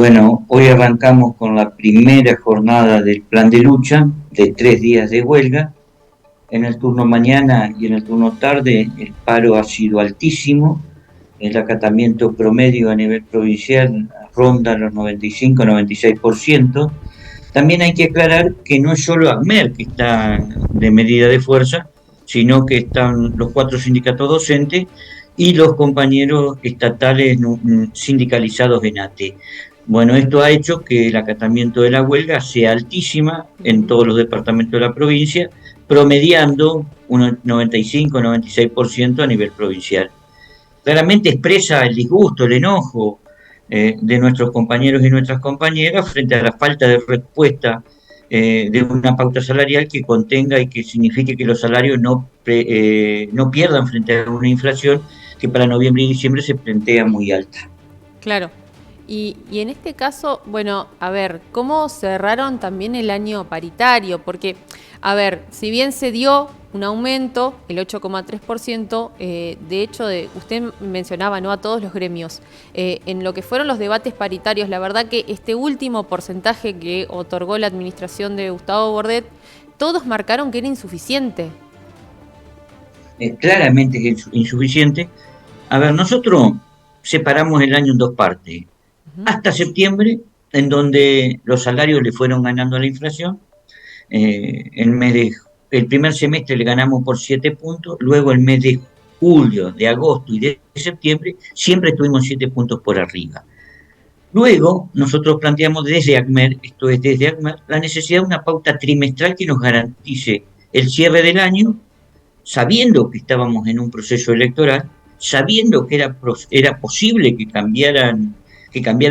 Bueno, hoy arrancamos con la primera jornada del plan de lucha de 3 días de huelga. En el turno mañana y en el turno tarde el paro ha sido altísimo. El acatamiento promedio a nivel provincial ronda los 95-96%. También hay que aclarar que no es solo ACMER que está de medida de fuerza, sino que están los 4 sindicatos docentes y los compañeros estatales sindicalizados en ATE. Bueno, esto ha hecho que el acatamiento de la huelga sea altísima en todos los departamentos de la provincia, promediando un 95-96% a nivel provincial. Claramente expresa el disgusto, el enojo de nuestros compañeros y nuestras compañeras frente a la falta de respuesta de una pauta salarial que contenga y que signifique que los salarios no pierdan frente a una inflación que para noviembre y diciembre se plantea muy alta. Claro. Y en este caso, bueno, a ver, ¿cómo cerraron también el año paritario? Porque, a ver, si bien se dio un aumento, el 8,3%, de hecho, usted mencionaba, ¿no?, a todos los gremios. En lo que fueron los debates paritarios, la verdad que este último porcentaje que otorgó la administración de Gustavo Bordet, todos marcaron que era insuficiente. Claramente es insuficiente. A ver, nosotros separamos el año en dos partes. Hasta septiembre, en donde los salarios le fueron ganando a la inflación. El primer semestre le ganamos por 7 puntos, luego el mes de julio, de agosto y de septiembre siempre estuvimos 7 puntos por arriba. Luego nosotros planteamos desde ACMER, esto es desde ACMER, la necesidad de una pauta trimestral que nos garantice el cierre del año, sabiendo que estábamos en un proceso electoral, sabiendo que era posible que cambiara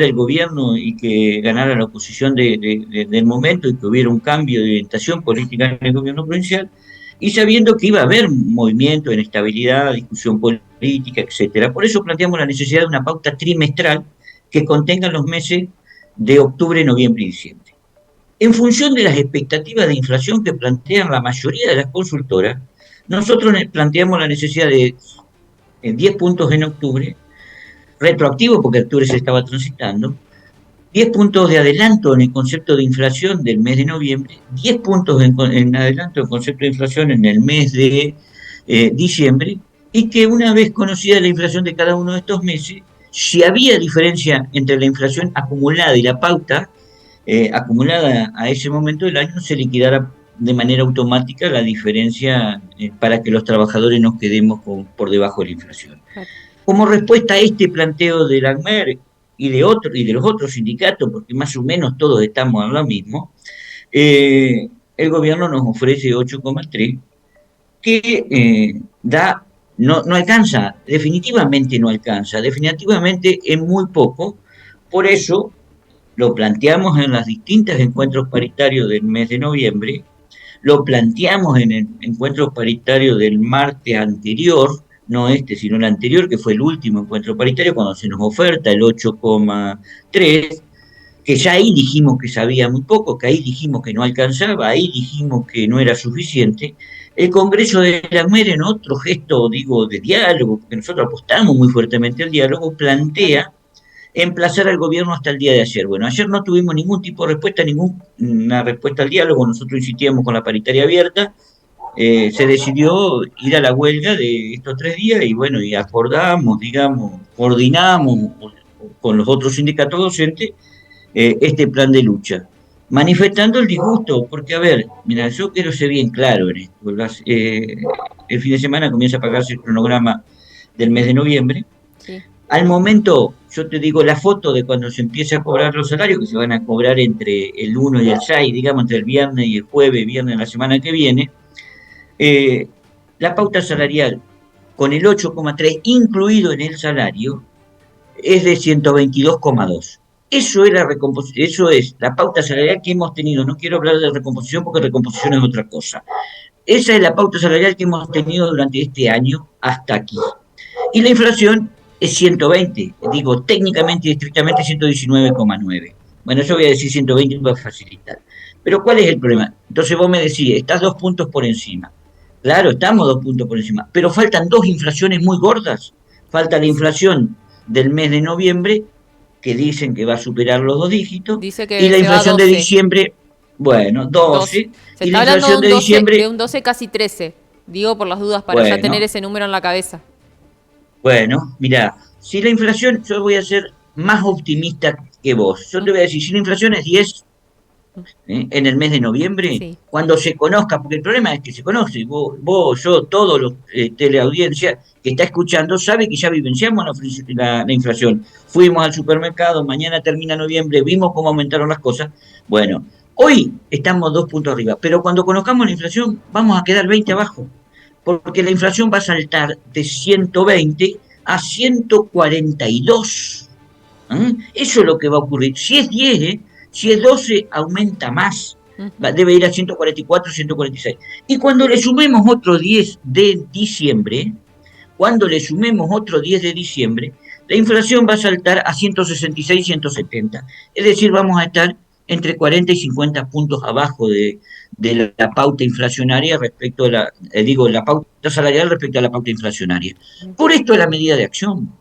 el gobierno y que ganara la oposición del momento y que hubiera un cambio de orientación política en el gobierno provincial, y sabiendo que iba a haber movimiento, inestabilidad, discusión política, etcétera. Por eso planteamos la necesidad de una pauta trimestral que contenga los meses de octubre, noviembre y diciembre. En función de las expectativas de inflación que plantean la mayoría de las consultoras, nosotros planteamos la necesidad de 10 puntos en octubre, retroactivo porque octubre se estaba transitando, 10 puntos de adelanto en el concepto de inflación del mes de noviembre, 10 puntos en adelanto en el concepto de inflación en el mes de diciembre, y que una vez conocida la inflación de cada uno de estos meses, si había diferencia entre la inflación acumulada y la pauta acumulada a ese momento del año, se liquidara de manera automática la diferencia para que los trabajadores nos quedemos por debajo de la inflación. Como respuesta a este planteo del ACMER y de los otros sindicatos, porque más o menos todos estamos en lo mismo, el gobierno nos ofrece 8,3, que no alcanza, definitivamente es muy poco. Por eso lo planteamos en los distintos encuentros paritarios del mes de noviembre, lo planteamos en el encuentro paritario del martes anterior, no este, sino el anterior, que fue el último encuentro paritario, cuando se nos oferta el 8,3, que ya ahí dijimos que sabía muy poco, que ahí dijimos que no alcanzaba, ahí dijimos que no era suficiente. El Congreso de la ACMER, en otro gesto, digo, de diálogo, porque nosotros apostamos muy fuertemente al diálogo, plantea emplazar al gobierno hasta el día de ayer. Bueno, ayer no tuvimos ningún tipo de respuesta, ninguna respuesta al diálogo, nosotros insistíamos con la paritaria abierta, se decidió ir a la huelga de estos 3 días y bueno, y acordamos, digamos, coordinamos con los otros sindicatos docentes este plan de lucha, manifestando el disgusto, porque a ver, mira, yo quiero ser bien claro en esto, el fin de semana comienza a pagarse el cronograma del mes de noviembre. Sí. Al momento, yo te digo la foto de cuando se empieza a cobrar los salarios, que se van a cobrar entre el 1 y el 6, digamos, entre el viernes y el jueves, viernes de la semana que viene. La pauta salarial con el 8,3 incluido en el salario es de 122,2. Eso es la pauta salarial que hemos tenido. No quiero hablar de recomposición porque recomposición es otra cosa. Esa es la pauta salarial que hemos tenido durante este año hasta aquí. Y la inflación es 120, digo técnicamente y estrictamente 119,9. Bueno, yo voy a decir 120 para facilitar. Pero ¿cuál es el problema? Entonces vos me decís, estás 2 puntos por encima. Claro, estamos 2 puntos por encima, pero faltan dos inflaciones muy gordas. Falta la inflación del mes de noviembre que dicen que va a superar los 2 dígitos, Dice y que la se va a inflación de 12. diciembre, bueno, 12. 12, Se y la está hablando de inflación un de 12, de diciembre, un 12 casi 13. Digo por las dudas para ya tener bueno, ese número en la cabeza. bueno, mira, si la inflación, yo voy a ser más optimista que vos. Yo te voy a decir, si la inflación es 10, en el mes de noviembre, Sí, cuando se conozca, porque el problema es que se conoce, vos yo, todos los teleaudiencia que está escuchando, sabe que ya vivenciamos la inflación. Fuimos al supermercado, mañana termina noviembre, vimos cómo aumentaron las cosas. Bueno, hoy estamos 2 puntos arriba, pero cuando conozcamos la inflación vamos a quedar 20 abajo, porque la inflación va a saltar de 120 a 142. Eso es lo que va a ocurrir. Si es 10, si es 12, aumenta más. ujú, Debe ir a 144, 146. Y cuando le sumemos otro 10 de diciembre, cuando le sumemos otro 10 de diciembre, la inflación va a saltar a 166, 170. Es decir, vamos a estar entre 40 y 50 puntos abajo de la pauta inflacionaria respecto a la pauta salarial respecto a la pauta inflacionaria. Por esto es la medida de acción.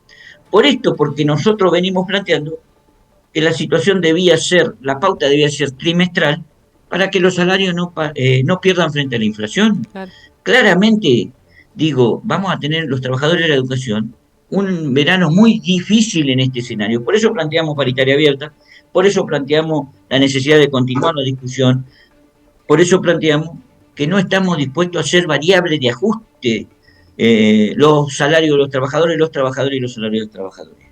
Por esto, porque nosotros venimos planteando que la situación debía ser, la pauta debía ser trimestral para que los salarios no pierdan frente a la inflación. claro. Claramente, digo, vamos a tener los trabajadores de la educación un verano muy difícil en este escenario. Por eso planteamos paritaria abierta, por eso planteamos la necesidad de continuar la discusión, por eso planteamos que no estamos dispuestos a ser variable de ajuste los salarios de los trabajadores y los salarios de los trabajadores.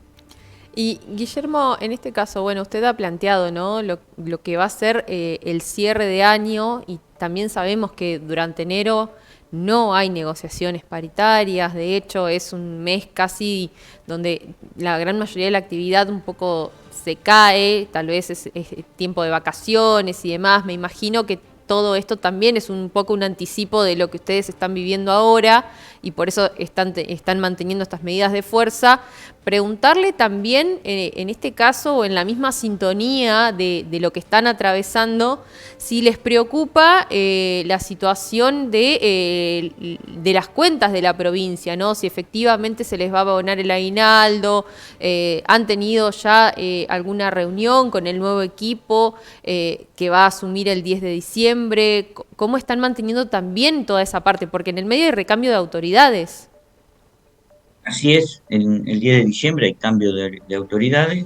Y Guillermo, en este caso, bueno, usted ha planteado, ¿no? Lo que va a ser el cierre de año y también sabemos que durante enero no hay negociaciones paritarias, de hecho es un mes casi donde la gran mayoría de la actividad un poco se cae, tal vez es tiempo de vacaciones y demás, me imagino que todo esto también es un poco un anticipo de lo que ustedes están viviendo ahora y por eso están manteniendo estas medidas de fuerza. Preguntarle también, en este caso, o en la misma sintonía de lo que están atravesando, si les preocupa la situación de las cuentas de la provincia, ¿no? Si efectivamente se les va a abonar el aguinaldo, han tenido ya alguna reunión con el nuevo equipo que va a asumir el 10 de diciembre, ¿cómo están manteniendo también toda esa parte? Porque en el medio hay recambio de autoridades. Así es, en el 10 de diciembre hay cambio de autoridades,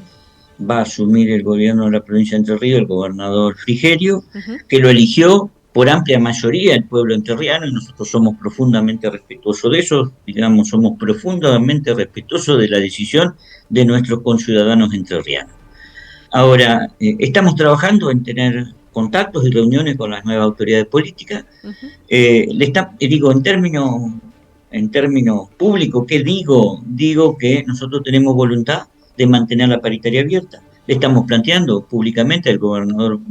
va a asumir el gobierno de la provincia de Entre Ríos el gobernador Frigerio, Ujú. que lo eligió por amplia mayoría el pueblo entrerriano, y nosotros somos profundamente respetuosos de eso, digamos, somos profundamente respetuosos de la decisión de nuestros conciudadanos entrerrianos. Ahora, estamos trabajando en tener contactos y reuniones con las nuevas autoridades políticas. Ujú. Digo, en términos públicos, ¿qué digo? Digo que nosotros tenemos voluntad de mantener la paritaria abierta. Le estamos planteando públicamente al gobernador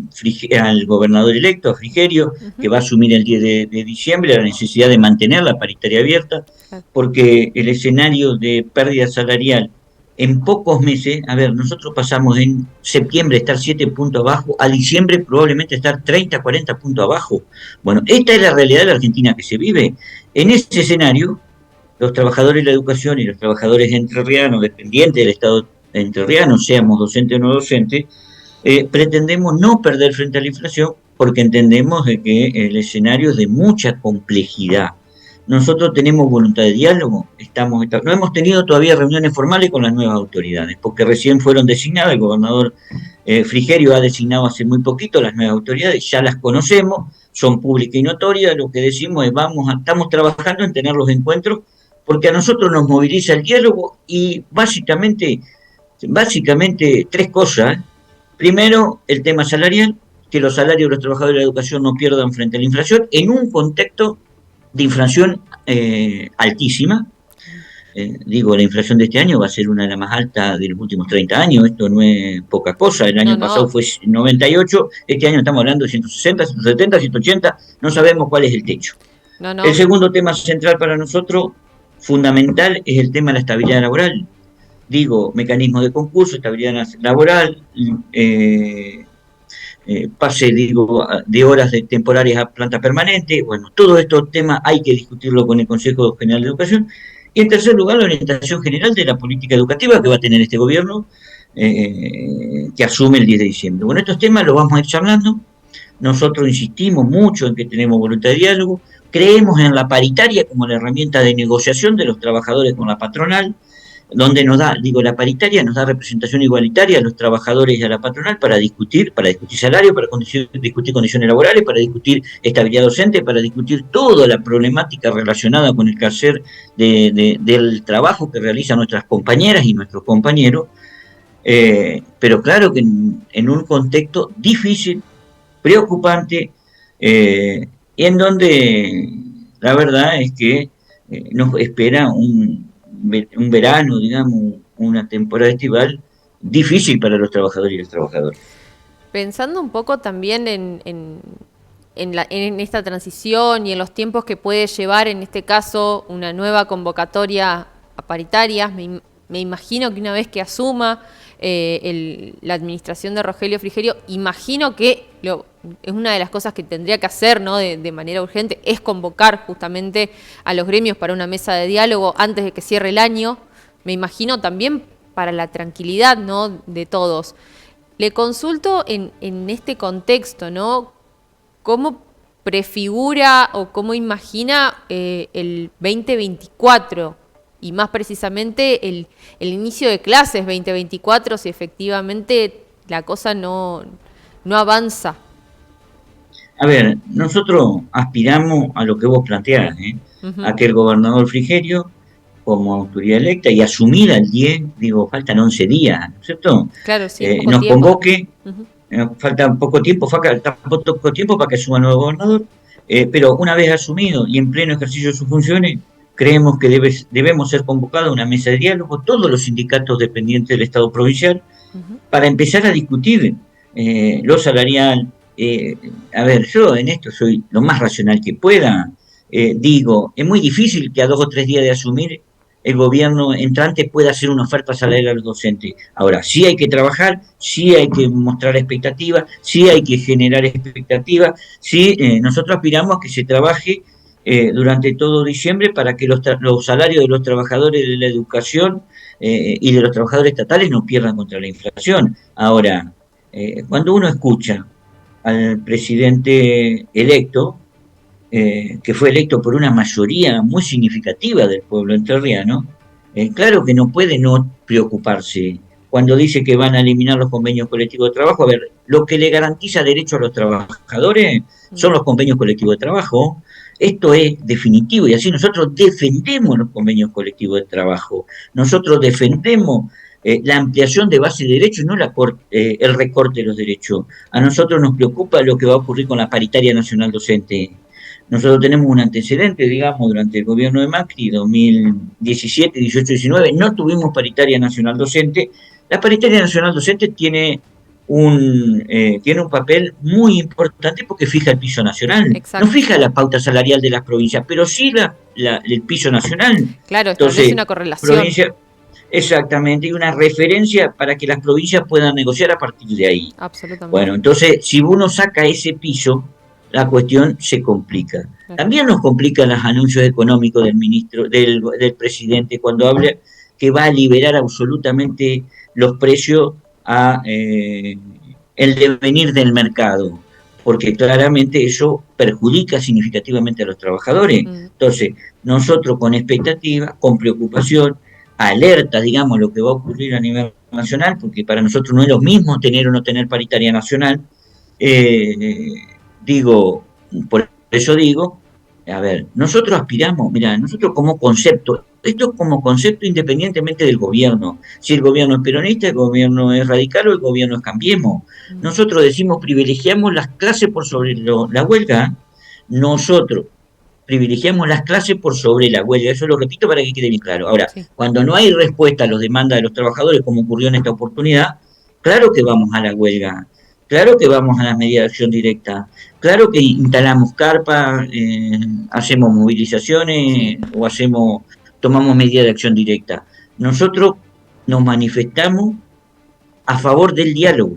electo, a Frigerio, que Ujú. va a asumir el 10 de diciembre, la necesidad de mantener la paritaria abierta, Claro. porque el escenario de pérdida salarial en pocos meses, a ver, nosotros pasamos en septiembre estar 7 puntos abajo, a diciembre probablemente estar 30, 40 puntos abajo. Bueno, esta es la realidad de la Argentina que se vive. En ese escenario, los trabajadores de la educación y los trabajadores entrerrianos, dependientes del Estado entrerriano, seamos docentes o no docentes, pretendemos no perder frente a la inflación porque entendemos de que el escenario es de mucha complejidad. Nosotros tenemos voluntad de diálogo, no hemos tenido todavía reuniones formales con las nuevas autoridades, porque recién fueron designadas, el gobernador Frigerio ha designado hace muy poquito las nuevas autoridades, ya las conocemos, son públicas y notorias, lo que decimos es estamos trabajando en tener los encuentros, porque a nosotros nos moviliza el diálogo y básicamente tres cosas. Primero, el tema salarial, que los salarios de los trabajadores de la educación no pierdan frente a la inflación, en un contexto de inflación altísima. Digo, la inflación de este año va a ser una de las más altas de los últimos 30 años, esto no es poca cosa, el No, año pasado no, fue 98, este año estamos hablando de 160, 170, 180, no sabemos cuál es el techo. no, El no. segundo tema central para nosotros, fundamental, es el tema de la estabilidad laboral. Digo, mecanismos de concurso, estabilidad laboral, pase, digo, de horas temporarias a planta permanente. Bueno, todos estos temas hay que discutirlo con el Consejo General de Educación. Y en tercer lugar, la orientación general de la política educativa que va a tener este gobierno, que asume el 10 de diciembre. Bueno, estos temas los vamos a ir charlando. Nosotros insistimos mucho en que tenemos voluntad de diálogo, creemos en la paritaria como la herramienta de negociación de los trabajadores con la patronal, donde nos da, digo, la paritaria nos da representación igualitaria a los trabajadores y a la patronal para discutir salario, para discutir condiciones laborales, para discutir estabilidad docente, para discutir toda la problemática relacionada con el quehacer del trabajo que realizan nuestras compañeras y nuestros compañeros, pero claro que en un contexto difícil, preocupante, en donde la verdad es que nos espera un verano, digamos, una temporada estival difícil para los trabajadores y las trabajadoras. Pensando un poco también en esta transición y en los tiempos que puede llevar, en este caso, una nueva convocatoria a paritarias, me imagino que una vez que asuma la administración de Rogelio Frigerio, imagino que es una de las cosas que tendría que hacer, ¿no? de manera urgente, es convocar justamente a los gremios para una mesa de diálogo antes de que cierre el año. Me imagino también para la tranquilidad, ¿no? de todos. Le consulto en este contexto, ¿no? ¿Cómo prefigura o cómo imagina el 2024? Y más precisamente el inicio de clases 2024, si efectivamente la cosa no avanza. A ver, nosotros aspiramos a lo que vos planteás, a que el gobernador Frigerio, como autoridad electa y asumida el 10, digo, faltan 11 días, ¿no es cierto? Claro, sí, nos convoque, falta poco tiempo para que asuma el nuevo gobernador, pero una vez asumido y en pleno ejercicio de sus funciones, creemos que debemos ser convocados a una mesa de diálogo, todos los sindicatos dependientes del Estado provincial, para empezar a discutir lo salarial. A ver, yo en esto soy lo más racional que pueda. Digo, es muy difícil que a 2 o 3 días de asumir el gobierno entrante pueda hacer una oferta salarial a los docentes. Ahora, sí hay que trabajar, sí hay que mostrar expectativas, sí hay que generar expectativas, sí nosotros aspiramos a que se trabaje durante todo diciembre para que los salarios de los trabajadores de la educación y de los trabajadores estatales no pierdan contra la inflación. Ahora, cuando uno escucha al presidente electo, que fue electo por una mayoría muy significativa del pueblo entrerriano, claro que no puede no preocuparse cuando dice que van a eliminar los convenios colectivos de trabajo. A ver, lo que le garantiza derecho a los trabajadores son los convenios colectivos de trabajo. Esto es definitivo y así nosotros defendemos los convenios colectivos de trabajo. Nosotros defendemos la ampliación de base de derechos, no el recorte de los derechos. A nosotros nos preocupa lo que va a ocurrir con la paritaria nacional docente. Nosotros tenemos un antecedente, digamos, durante el gobierno de Macri, 2017, 18, 19, no tuvimos paritaria nacional docente. La paritaria nacional docente tiene un papel muy importante porque fija el piso nacional. Exacto. No fija la pauta salarial de las provincias, pero sí el piso nacional. Claro, establece una correlación. Exactamente, y una referencia para que las provincias puedan negociar a partir de ahí. Absolutamente. Bueno, entonces, si uno saca ese piso, la cuestión se complica. Claro. También nos complican los anuncios económicos del ministro, del presidente, cuando habla que va a liberar absolutamente los precios a el devenir del mercado, porque claramente eso perjudica significativamente a los trabajadores. Entonces, nosotros con expectativa, con preocupación, alerta, digamos, lo que va a ocurrir a nivel nacional, porque para nosotros no es lo mismo tener o no tener paritaria nacional. Por eso digo, a ver, nosotros aspiramos, mira, nosotros como concepto, esto es como concepto independientemente del gobierno, si el gobierno es peronista, el gobierno es radical o el gobierno es Cambiemos. Nosotros decimos privilegiamos las clases por sobre la huelga, nosotros privilegiamos las clases por sobre la huelga, eso lo repito para que quede bien claro. Ahora, sí, cuando no hay respuesta a las demandas de los trabajadores, como ocurrió en esta oportunidad, claro que vamos a la huelga, claro que vamos a las medidas de acción directa, claro que instalamos carpas, hacemos movilizaciones o tomamos medidas de acción directa. Nosotros nos manifestamos a favor del diálogo,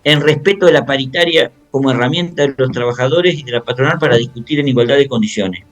en respeto de la paritaria como herramienta de los trabajadores y de la patronal para discutir en igualdad de condiciones.